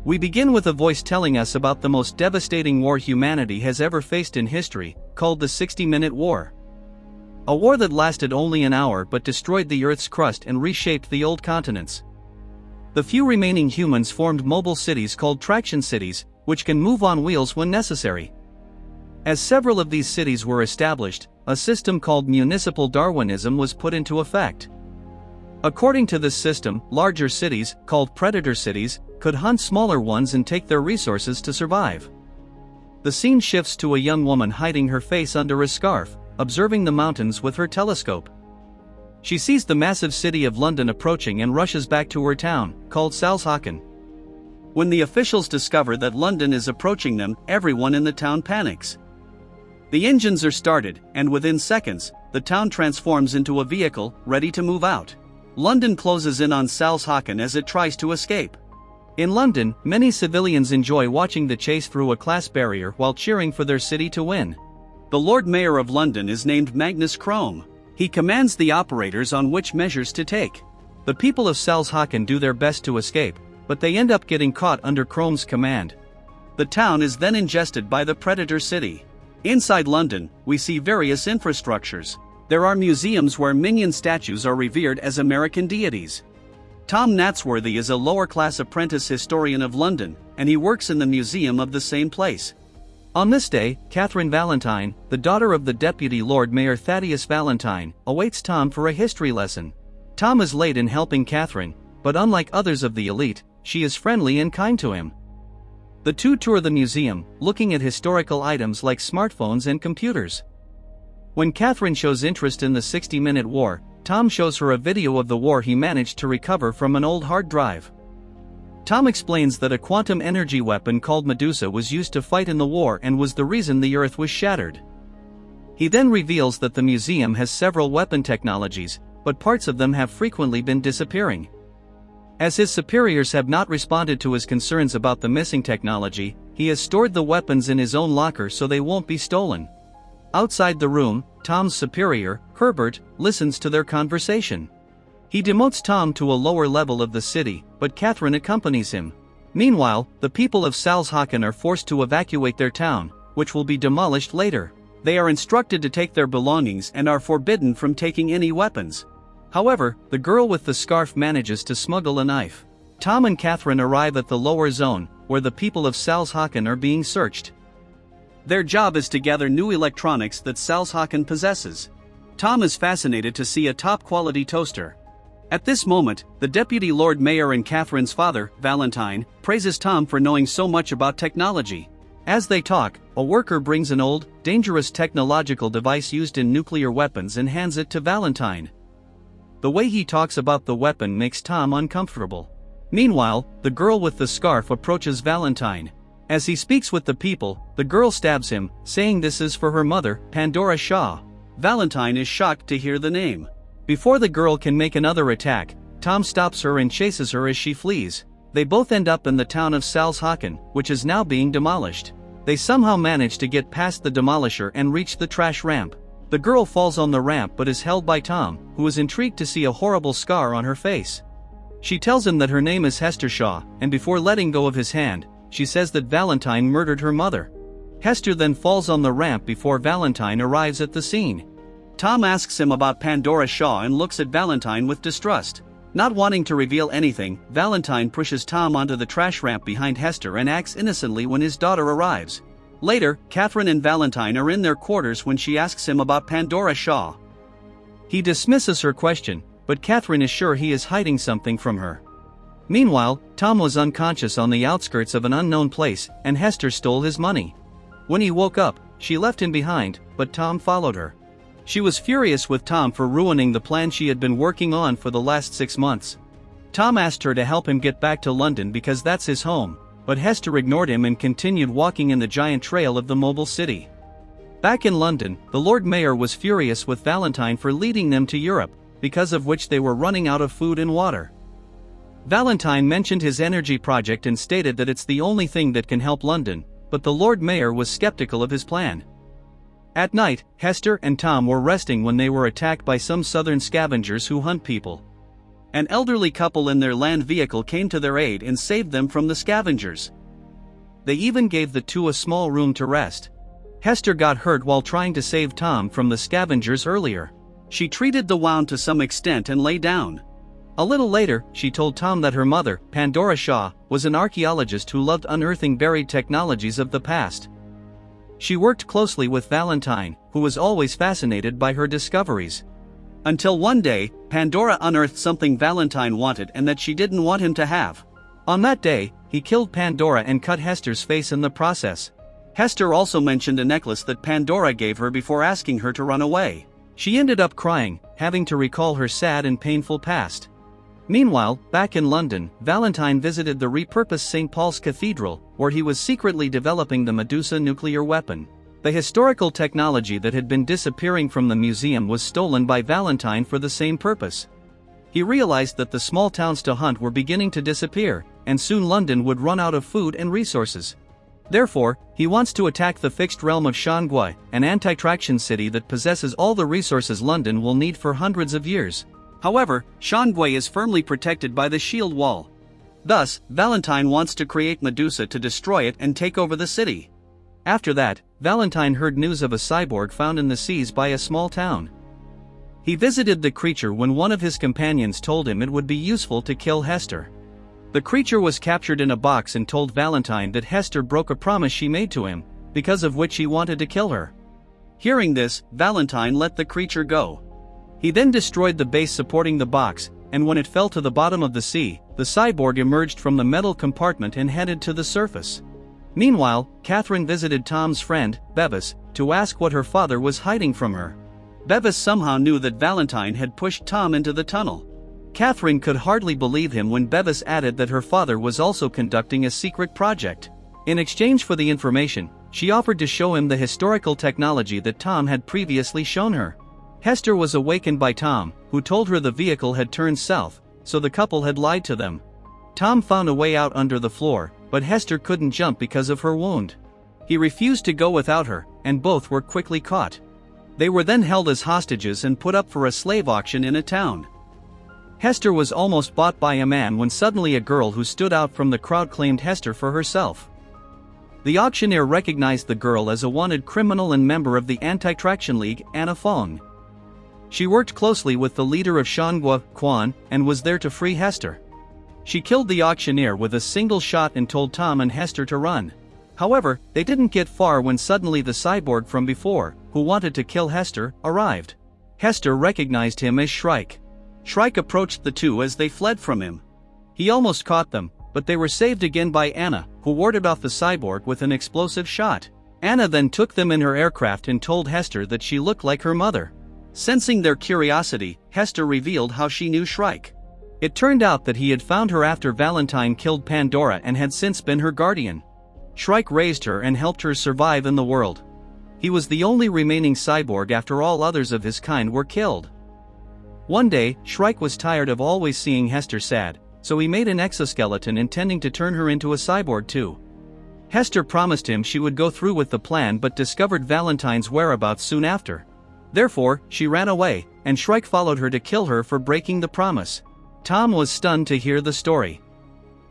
We begin with a voice telling us about the most devastating war humanity has ever faced in history, called the 60-Minute War. A war that lasted only an hour but destroyed the Earth's crust and reshaped the old continents. The few remaining humans formed mobile cities called traction cities, which can move on wheels when necessary. As several of these cities were established, a system called municipal Darwinism was put into effect. According to this system, larger cities, called predator cities, could hunt smaller ones and take their resources to survive. The scene shifts to a young woman hiding her face under a scarf, observing the mountains with her telescope. She sees the massive city of London approaching and rushes back to her town, called Salzhaken. When the officials discover that London is approaching them, everyone in the town panics. The engines are started, and within seconds, the town transforms into a vehicle, ready to move out. London closes in on Salzhaken as it tries to escape. In London, many civilians enjoy watching the chase through a glass barrier while cheering for their city to win. The Lord Mayor of London is named Magnus Crome. He commands the operators on which measures to take. The people of Salzhaken do their best to escape, but they end up getting caught under Crome's command. The town is then ingested by the Predator City. Inside London, we see various infrastructures. There are museums where minion statues are revered as American deities. Tom Natsworthy is a lower-class apprentice historian of London, and he works in the museum of the same place. On this day, Catherine Valentine, the daughter of the Deputy Lord Mayor Thaddeus Valentine, awaits Tom for a history lesson. Tom is late in helping Catherine, but unlike others of the elite, she is friendly and kind to him. The two tour the museum, looking at historical items like smartphones and computers. When Catherine shows interest in the 60-Minute War, Tom shows her a video of the war he managed to recover from an old hard drive. Tom explains that a quantum energy weapon called Medusa was used to fight in the war and was the reason the Earth was shattered. He then reveals that the museum has several weapon technologies, but parts of them have frequently been disappearing. As his superiors have not responded to his concerns about the missing technology, he has stored the weapons in his own locker so they won't be stolen. Outside the room, Tom's superior, Herbert, listens to their conversation. He demotes Tom to a lower level of the city, but Catherine accompanies him. Meanwhile, the people of Salzhaken are forced to evacuate their town, which will be demolished later. They are instructed to take their belongings and are forbidden from taking any weapons. However, the girl with the scarf manages to smuggle a knife. Tom and Catherine arrive at the lower zone, where the people of Salzhaken are being searched. Their job is to gather new electronics that Salzhaken possesses. Tom is fascinated to see a top-quality toaster. At this moment, the Deputy Lord Mayor and Catherine's father, Valentine, praises Tom for knowing so much about technology. As they talk, a worker brings an old, dangerous technological device used in nuclear weapons and hands it to Valentine. The way he talks about the weapon makes Tom uncomfortable. Meanwhile, the girl with the scarf approaches Valentine. As he speaks with the people, the girl stabs him, saying this is for her mother, Pandora Shaw. Valentine is shocked to hear the name. Before the girl can make another attack, Tom stops her and chases her as she flees. They both end up in the town of Salzhaken, which is now being demolished. They somehow manage to get past the demolisher and reach the trash ramp. The girl falls on the ramp but is held by Tom, who is intrigued to see a horrible scar on her face. She tells him that her name is Hester Shaw, and before letting go of his hand, she says that Valentine murdered her mother. Hester then falls on the ramp before Valentine arrives at the scene. Tom asks him about Pandora Shaw and looks at Valentine with distrust. Not wanting to reveal anything, Valentine pushes Tom onto the trash ramp behind Hester and acts innocently when his daughter arrives. Later, Catherine and Valentine are in their quarters when she asks him about Pandora Shaw. He dismisses her question, but Catherine is sure he is hiding something from her. Meanwhile, Tom was unconscious on the outskirts of an unknown place, and Hester stole his money. When he woke up, she left him behind, but Tom followed her. She was furious with Tom for ruining the plan she had been working on for the last 6 months. Tom asked her to help him get back to London because that's his home, but Hester ignored him and continued walking in the giant trail of the mobile city. Back in London, the Lord Mayor was furious with Valentine for leading them to Europe, because of which they were running out of food and water. Valentine mentioned his energy project and stated that it's the only thing that can help London, but the Lord Mayor was skeptical of his plan. At night, Hester and Tom were resting when they were attacked by some southern scavengers who hunt people. An elderly couple in their land vehicle came to their aid and saved them from the scavengers. They even gave the two a small room to rest. Hester got hurt while trying to save Tom from the scavengers earlier. She treated the wound to some extent and lay down. A little later, she told Tom that her mother, Pandora Shaw, was an archaeologist who loved unearthing buried technologies of the past. She worked closely with Valentine, who was always fascinated by her discoveries. Until one day, Pandora unearthed something Valentine wanted and that she didn't want him to have. On that day, he killed Pandora and cut Hester's face in the process. Hester also mentioned a necklace that Pandora gave her before asking her to run away. She ended up crying, having to recall her sad and painful past. Meanwhile, back in London, Valentine visited the repurposed St. Paul's Cathedral, where he was secretly developing the Medusa nuclear weapon. The historical technology that had been disappearing from the museum was stolen by Valentine for the same purpose. He realized that the small towns to hunt were beginning to disappear, and soon London would run out of food and resources. Therefore, he wants to attack the fixed realm of Shangguai, an anti-traction city that possesses all the resources London will need for hundreds of years. However, Shangguai is firmly protected by the shield wall. Thus, Valentine wants to create Medusa to destroy it and take over the city. After that, Valentine heard news of a cyborg found in the seas by a small town. He visited the creature when one of his companions told him it would be useful to kill Hester. The creature was captured in a box and told Valentine that Hester broke a promise she made to him, because of which he wanted to kill her. Hearing this, Valentine let the creature go. He then destroyed the base supporting the box, and when it fell to the bottom of the sea, the cyborg emerged from the metal compartment and headed to the surface. Meanwhile, Catherine visited Tom's friend, Bevis, to ask what her father was hiding from her. Bevis somehow knew that Valentine had pushed Tom into the tunnel. Catherine could hardly believe him when Bevis added that her father was also conducting a secret project. In exchange for the information, she offered to show him the historical technology that Tom had previously shown her. Hester was awakened by Tom, who told her the vehicle had turned south, so the couple had lied to them. Tom found a way out under the floor, but Hester couldn't jump because of her wound. He refused to go without her, and both were quickly caught. They were then held as hostages and put up for a slave auction in a town. Hester was almost bought by a man when suddenly a girl who stood out from the crowd claimed Hester for herself. The auctioneer recognized the girl as a wanted criminal and member of the Anti-Traction League, Anna Fong. She worked closely with the leader of Shangguai, Quan, and was there to free Hester. She killed the auctioneer with a single shot and told Tom and Hester to run. However, they didn't get far when suddenly the cyborg from before, who wanted to kill Hester, arrived. Hester recognized him as Shrike. Shrike approached the two as they fled from him. He almost caught them, but they were saved again by Anna, who warded off the cyborg with an explosive shot. Anna then took them in her aircraft and told Hester that she looked like her mother. Sensing their curiosity, Hester revealed how she knew Shrike. It turned out that he had found her after Valentine killed Pandora and had since been her guardian. Shrike raised her and helped her survive in the world. He was the only remaining cyborg after all others of his kind were killed. One day, Shrike was tired of always seeing Hester sad, so he made an exoskeleton intending to turn her into a cyborg too. Hester promised him she would go through with the plan but discovered Valentine's whereabouts soon after. Therefore, she ran away, and Shrike followed her to kill her for breaking the promise. Tom was stunned to hear the story.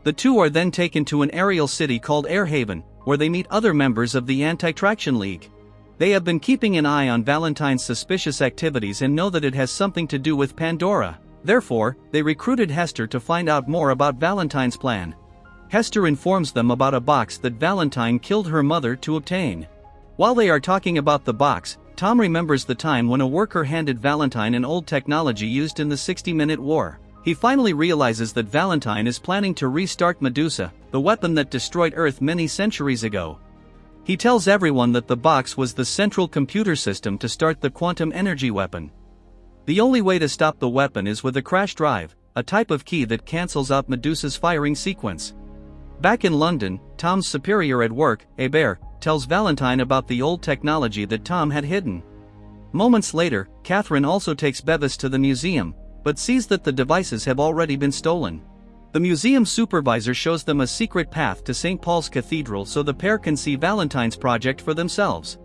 The two are then taken to an aerial city called Airhaven, where they meet other members of the Anti-Traction League. They have been keeping an eye on Valentine's suspicious activities and know that it has something to do with Pandora. Therefore, they recruited Hester to find out more about Valentine's plan. Hester informs them about a box that Valentine killed her mother to obtain. While they are talking about the box, Tom remembers the time when a worker handed Valentine an old technology used in the 60-minute war. He finally realizes that Valentine is planning to restart Medusa, the weapon that destroyed Earth many centuries ago. He tells everyone that the box was the central computer system to start the quantum energy weapon. The only way to stop the weapon is with a crash drive, a type of key that cancels out Medusa's firing sequence. Back in London, Tom's superior at work, Hébert, tells Valentine about the old technology that Tom had hidden. Moments later, Catherine also takes Bevis to the museum, but sees that the devices have already been stolen. The museum supervisor shows them a secret path to St. Paul's Cathedral so the pair can see Valentine's project for themselves.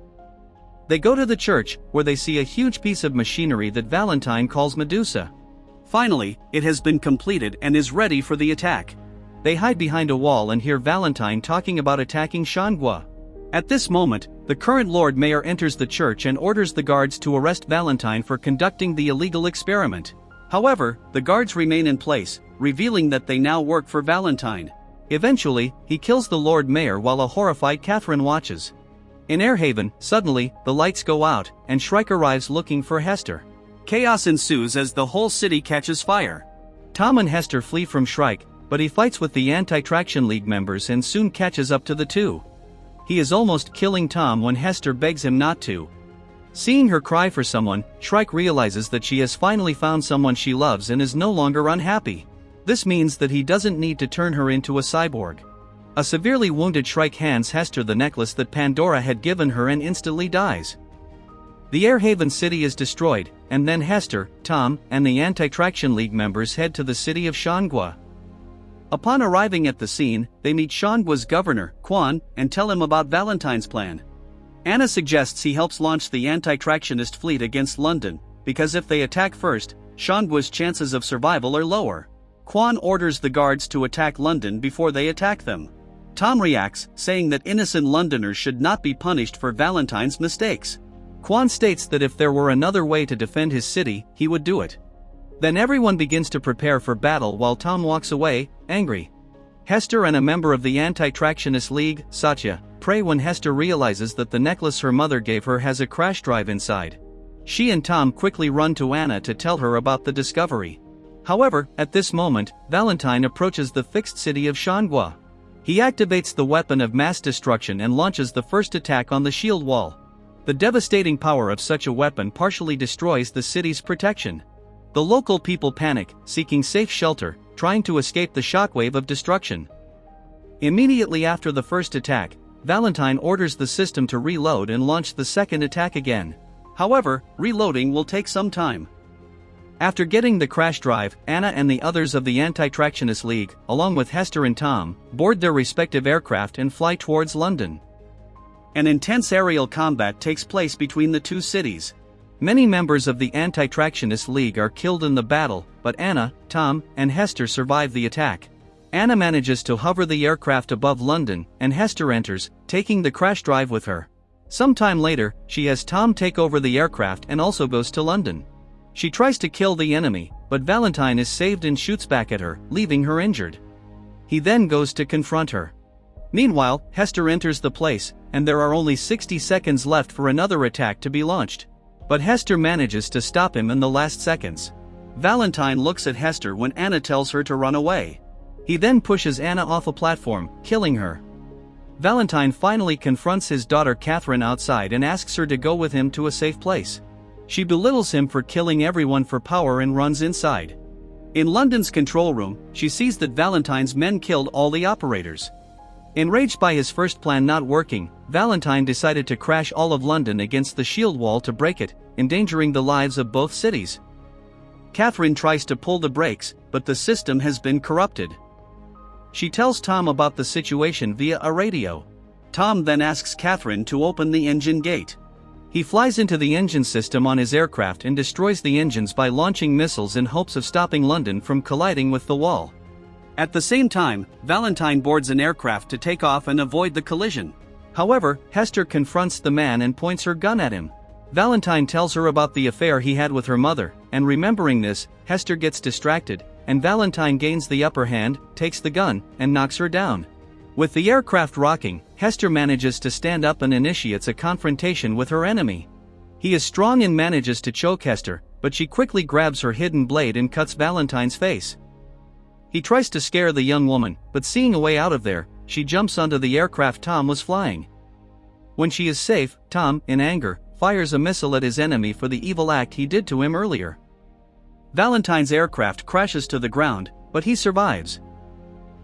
They go to the church, where they see a huge piece of machinery that Valentine calls Medusa. Finally, it has been completed and is ready for the attack. They hide behind a wall and hear Valentine talking about attacking Shangua. At this moment, the current Lord Mayor enters the church and orders the guards to arrest Valentine for conducting the illegal experiment. However, the guards remain in place, revealing that they now work for Valentine. Eventually, he kills the Lord Mayor while a horrified Catherine watches. In Airhaven, suddenly, the lights go out, and Shrike arrives looking for Hester. Chaos ensues as the whole city catches fire. Tom and Hester flee from Shrike, but he fights with the Anti-Traction League members and soon catches up to the two. He is almost killing Tom when Hester begs him not to. Seeing her cry for someone, Shrike realizes that she has finally found someone she loves and is no longer unhappy. This means that he doesn't need to turn her into a cyborg. A severely wounded Shrike hands Hester the necklace that Pandora had given her and instantly dies. The Airhaven city is destroyed, and then Hester, Tom, and the Anti-Traction League members head to the city of Shangua. Upon arriving at the scene, they meet Shangua's governor, Quan, and tell him about Valentine's plan. Anna suggests he helps launch the anti-tractionist fleet against London, because if they attack first, Shangua's chances of survival are lower. Quan orders the guards to attack London before they attack them. Tom reacts, saying that innocent Londoners should not be punished for Valentine's mistakes. Quan states that if there were another way to defend his city, he would do it. Then everyone begins to prepare for battle while Tom walks away, angry. Hester and a member of the Anti-Tractionist League, Satya, pray when Hester realizes that the necklace her mother gave her has a crash drive inside. She and Tom quickly run to Anna to tell her about the discovery. However, at this moment, Valentine approaches the fixed city of Shangua. He activates the weapon of mass destruction and launches the first attack on the shield wall. The devastating power of such a weapon partially destroys the city's protection. The local people panic, seeking safe shelter, trying to escape the shockwave of destruction. Immediately after the first attack, Valentine orders the system to reload and launch the second attack again. However, reloading will take some time. After getting the crash drive, Anna and the others of the Anti-Tractionist League, along with Hester and Tom, board their respective aircraft and fly towards London. An intense aerial combat takes place between the two cities. Many members of the Anti-Tractionist League are killed in the battle, but Anna, Tom, and Hester survive the attack. Anna manages to hover the aircraft above London, and Hester enters, taking the crash drive with her. Sometime later, she has Tom take over the aircraft and also goes to London. She tries to kill the enemy, but Valentine is saved and shoots back at her, leaving her injured. He then goes to confront her. Meanwhile, Hester enters the place, and there are only 60 seconds left for another attack to be launched. But Hester manages to stop him in the last seconds. Valentine looks at Hester when Anna tells her to run away. He then pushes Anna off a platform, killing her. Valentine finally confronts his daughter Catherine outside and asks her to go with him to a safe place. She belittles him for killing everyone for power and runs inside. In London's control room, she sees that Valentine's men killed all the operators. Enraged by his first plan not working, Valentine decided to crash all of London against the shield wall to break it, endangering the lives of both cities. Catherine tries to pull the brakes, but the system has been corrupted. She tells Tom about the situation via a radio. Tom then asks Catherine to open the engine gate. He flies into the engine system on his aircraft and destroys the engines by launching missiles in hopes of stopping London from colliding with the wall. At the same time, Valentine boards an aircraft to take off and avoid the collision. However, Hester confronts the man and points her gun at him. Valentine tells her about the affair he had with her mother, and remembering this, Hester gets distracted, and Valentine gains the upper hand, takes the gun, and knocks her down. With the aircraft rocking, Hester manages to stand up and initiates a confrontation with her enemy. He is strong and manages to choke Hester, but she quickly grabs her hidden blade and cuts Valentine's face. He tries to scare the young woman, but seeing a way out of there, she jumps onto the aircraft Tom was flying. When she is safe, Tom, in anger, fires a missile at his enemy for the evil act he did to him earlier. Valentine's aircraft crashes to the ground, but he survives.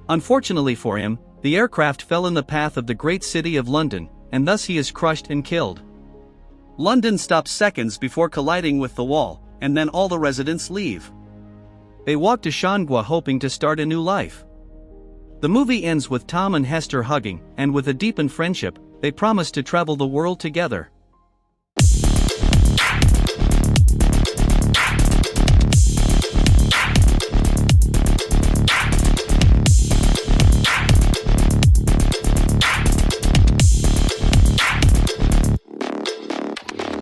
Unfortunately for him, the aircraft fell in the path of the great city of London, and thus he is crushed and killed. London stops seconds before colliding with the wall, and then all the residents leave. They walk to Shangua hoping to start a new life. The movie ends with Tom and Hester hugging, and with a deepened friendship, they promise to travel the world together.